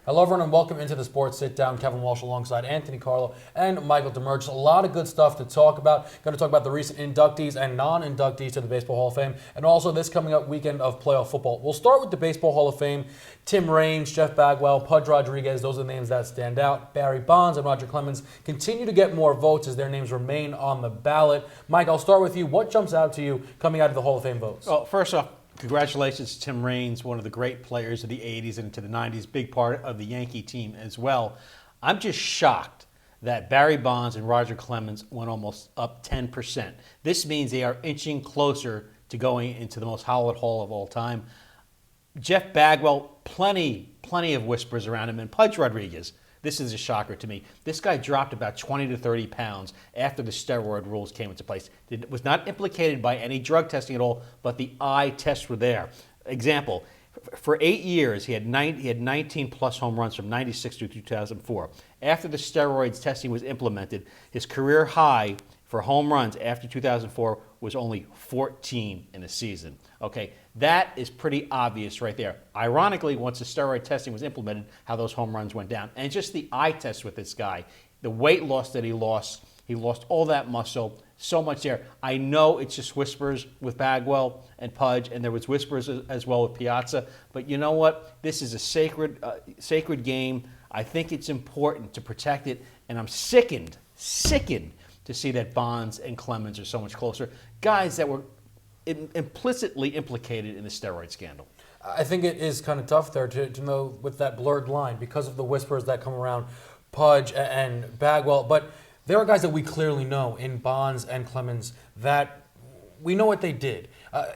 Hello, everyone, and welcome into the Sports Sitdown. Kevin Walsh alongside Anthony Carlo and Michael Damergis. A lot of good stuff to talk about. Going to talk about the recent inductees and non-inductees to the Baseball Hall of Fame, and also this coming up weekend of playoff football. We'll start with the Baseball Hall of Fame. Tim Raines, Jeff Bagwell, Pudge Rodriguez, those are the names that stand out. Barry Bonds and Roger Clemens continue to get more votes as their names remain on the ballot. Mike, I'll start with you. What jumps out to you coming out of the Hall of Fame votes? Well, first off, congratulations to Tim Raines, one of the great players of the 80s and into the 90s, big part of the Yankee team as well. I'm just shocked that Barry Bonds and Roger Clemens went almost up 10%. This means they are inching closer to going into the most hallowed hall of all time. Jeff Bagwell, plenty of whispers around him. And Pudge Rodriguez, this is a shocker to me. This guy dropped about 20 to 30 pounds after the steroid rules came into place. It was not implicated by any drug testing at all, but the eye tests were there. Example, for 8 years, he had 19 plus home runs from 96 to 2004. After the steroids testing was implemented, his career high for home runs after 2004 was only 14 in a season. Okay, that is pretty obvious right there. Ironically, once the steroid testing was implemented, how those home runs went down. And just the eye test with this guy, the weight loss that he lost all that muscle, so much there. I know it's just whispers with Bagwell and Pudge, and there was whispers as well with Piazza, but you know what? This is a sacred game. I think it's important to protect it, and I'm sickened to see that Bonds and Clemens are so much closer. Guys that were implicitly implicated in the steroid scandal. I think it is kind of tough there to know with that blurred line because of the whispers that come around Pudge and Bagwell. But there are guys that we clearly know in Bonds and Clemens that we know what they did.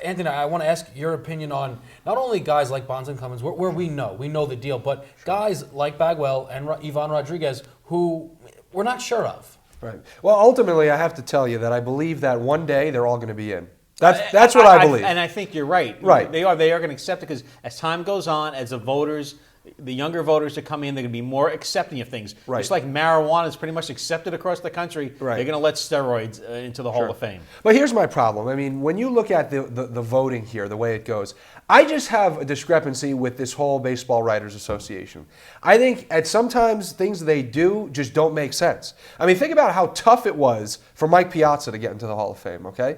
Anthony, I want to ask your opinion on not only guys like Bonds and Clemens, where we know the deal, but guys like Bagwell and Ivan Rodriguez who we're not sure of. Right. Well, ultimately, I have to tell you that I believe that one day they're all going to be in. That's what I believe. And I think you're right. Right. They are going to accept it because as time goes on, as the younger voters that come in, they're going to be more accepting of things. Right. Just like marijuana is pretty much accepted across the country, right. They're going to let steroids into the Hall of Fame. But here's my problem. I mean, when you look at the voting here, the way it goes, I just have a discrepancy with this whole Baseball Writers Association. I think at sometimes things they do just don't make sense. I mean, think about how tough it was for Mike Piazza to get into the Hall of Fame, okay?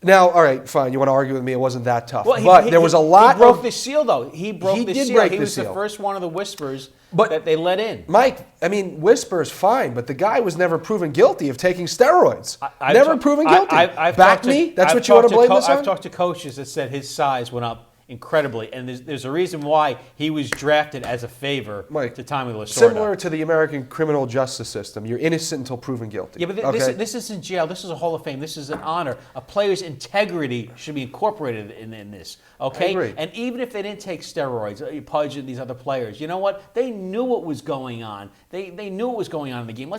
Now, all right, fine. You want to argue with me? It wasn't that tough. Well, but there was a lot. He broke the seal, though. He broke the seal. Break he the was seal. the first one of the whispers that they let in. Mike, I mean, whispers, fine, but the guy was never proven guilty of taking steroids. Never proven guilty. Back me? That's what you want to blame this on? I've talked to coaches that said his size went up incredibly, and there's a reason why he was drafted as a favor to Tommy Lasorda. Similar to the American criminal justice system, you're innocent until proven guilty. Yeah, but this isn't jail. This is a Hall of Fame. This is an honor. A player's integrity should be incorporated in this. Okay, I agree. And even if they didn't take steroids, Pudge and these other players, you know what? They knew what was going on. They knew what was going on in the game.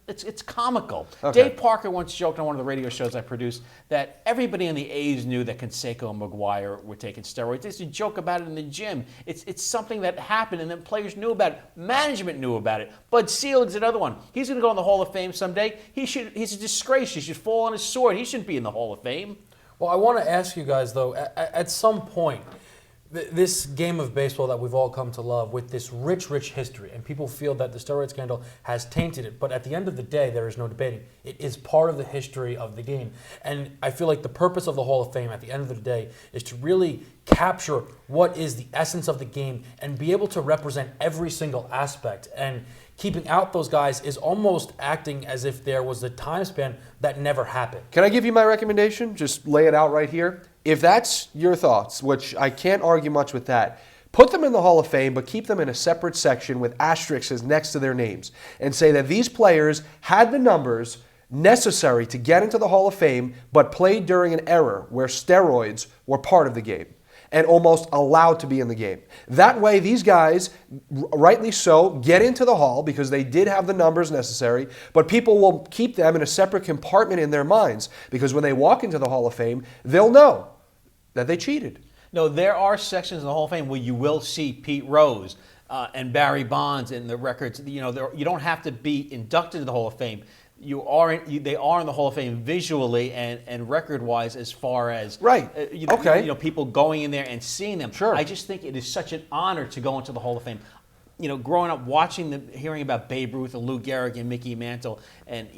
It's comical. Okay. Dave Parker once joked on one of the radio shows I produced that everybody in the A's knew that Canseco and McGuire were taking steroids. They used to joke about it in the gym. It's something that happened, and then players knew about it. Management knew about it. Bud Selig's another one. He's going to go in the Hall of Fame someday. He's a disgrace. He should fall on his sword. He shouldn't be in the Hall of Fame. Well, I want to ask you guys, though, at some point, this game of baseball that we've all come to love with this rich history, and people feel that the steroid scandal has tainted it, but at the end of the day, there is no debating. It is part of the history of the game. And I feel like the purpose of the Hall of Fame at the end of the day is to really capture what is the essence of the game and be able to represent every single aspect. And keeping out those guys is almost acting as if there was a time span that never happened. Can I give you my recommendation? Just lay it out right here. If that's your thoughts, which I can't argue much with that, put them in the Hall of Fame, but keep them in a separate section with asterisks next to their names and say that these players had the numbers necessary to get into the Hall of Fame, but played during an era where steroids were part of the game and almost allowed to be in the game. That way, these guys, rightly so, get into the Hall because they did have the numbers necessary, but people will keep them in a separate compartment in their minds because when they walk into the Hall of Fame, they'll know that they cheated. No, there are sections in the Hall of Fame where you will see Pete Rose and Barry Bonds in the records. You know, you don't have to be inducted to the Hall of Fame. They are in the Hall of Fame visually and record-wise as far as people going in there and seeing them. Sure. I just think it is such an honor to go into the Hall of Fame. growing up, hearing about Babe Ruth and Lou Gehrig and Mickey Mantle, and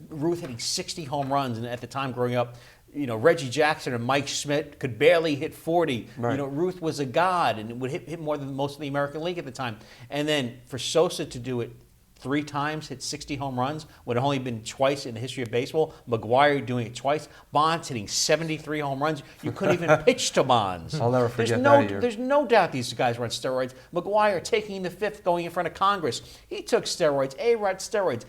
Ruth hitting 60 home runs, and at the time growing up, Reggie Jackson and Mike Schmidt could barely hit 40. Right. Ruth was a god and would hit more than most of the American League at the time. And then for Sosa to do it 3 times, hit 60 home runs, when it only been twice in the history of baseball. McGuire doing it twice. Bonds hitting 73 home runs. You couldn't even pitch to Bonds. I'll never forget that year. There's no doubt these guys were on steroids. McGuire taking the 5th, going in front of Congress. He took steroids. A-Rod steroids.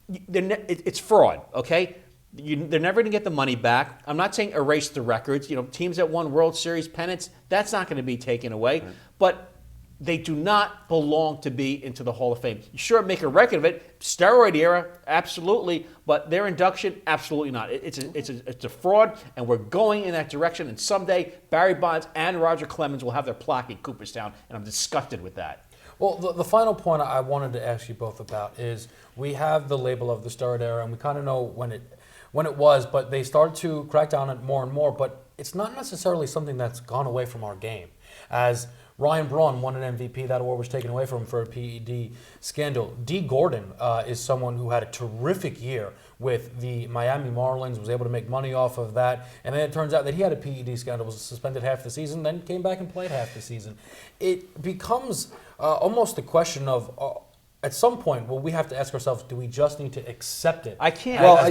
It's fraud, okay? They're never going to get the money back. I'm not saying erase the records. Teams that won World Series pennants, that's not going to be taken away. Right. But they do not belong to be into the Hall of Fame. Sure, make a record of it. Steroid era, absolutely. But their induction, absolutely not. It's a fraud, and we're going in that direction. And someday, Barry Bonds and Roger Clemens will have their plaque in Cooperstown, and I'm disgusted with that. Well, the final point I wanted to ask you both about is we have the label of the steroid era, and we kind of know when it was, but they started to crack down on it more and more. But it's not necessarily something that's gone away from our game. As Ryan Braun won an MVP, that award was taken away from him for a PED scandal. Dee Gordon is someone who had a terrific year with the Miami Marlins, was able to make money off of that, and then it turns out that he had a PED scandal, was suspended half the season, then came back and played half the season. It becomes almost a question of at some point, we have to ask ourselves, do we just need to accept it as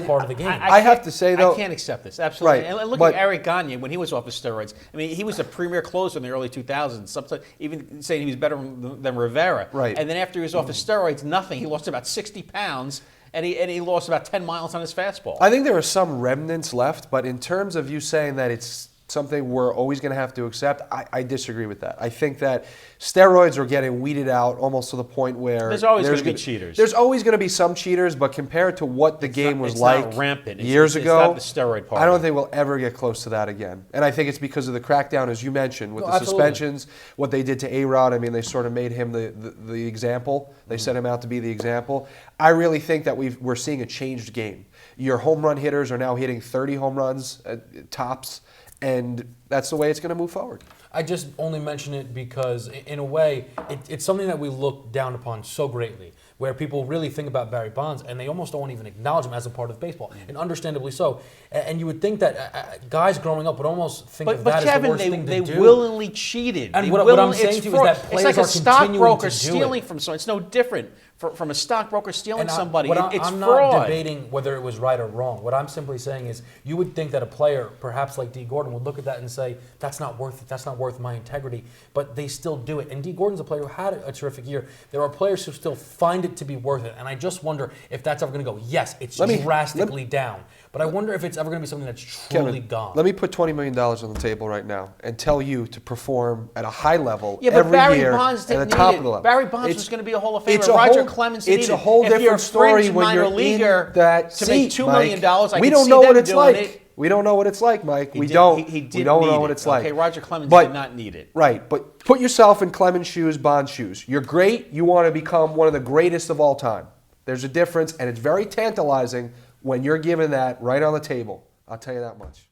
part of the game? I have to say, though, I can't accept this. Absolutely. Right, and look at Eric Gagne when he was off of steroids. I mean, he was a premier closer in the early 2000s, sometimes even saying he was better than Rivera. Right. And then after he was off of steroids, nothing. He lost about 60 pounds. And he lost about 10 miles on his fastball. I think there are some remnants left, but in terms of you saying that it's something we're always going to have to accept, I disagree with that. I think that steroids are getting weeded out almost to the point where there's always going to be cheaters. There's always going to be some cheaters, but compared to what the game was like rampant. years ago, it's not the steroid part. I don't think we'll ever get close to that again. And I think it's because of the crackdown, as you mentioned, with the suspensions, what they did to A-Rod. I mean, they sort of made him the example. They set him out to be the example. I really think that we're seeing a changed game. Your home run hitters are now hitting 30 home runs tops. And that's the way it's going to move forward. I just only mention it because, in a way, it's something that we look down upon so greatly, where people really think about Barry Bonds, and they almost don't even acknowledge him as a part of baseball, and understandably so. And you would think that guys growing up would almost think of that Kevin, as the worst thing to do. But Kevin, they willingly cheated. And what I'm saying to you is that players it's like are continuing to do stealing from someone. It's no different from a stockbroker stealing somebody. It's I'm fraud. not debating whether it was right or wrong. What I'm simply saying is you would think that a player, perhaps like Dee Gordon, would look at that and say, that's not worth it. That's not worth my integrity. But they still do it. And Dee Gordon's a player who had a terrific year. There are players who still find it to be worth it. And I just wonder if that's ever going to go. Yes, it's drastically down. But I wonder if it's ever going to be something that's truly gone. Let me put $20 million on the table right now and tell you to perform at a high level but every Barry year Bonds at didn't the top need of the it. level. Barry Bonds was going to be a Hall of Famer. Roger Clemens didn't It's a whole different story when you're in that to seat, make $2 million. I we can don't see know them what it's doing like. it. We don't know what it's like, Mike. We don't know what it's like. Okay, Roger Clemens did not need it. Right, but put yourself in Clemens' shoes, Bond's shoes. You're great. You want to become one of the greatest of all time. There's a difference, and it's very tantalizing when you're given that right on the table. I'll tell you that much.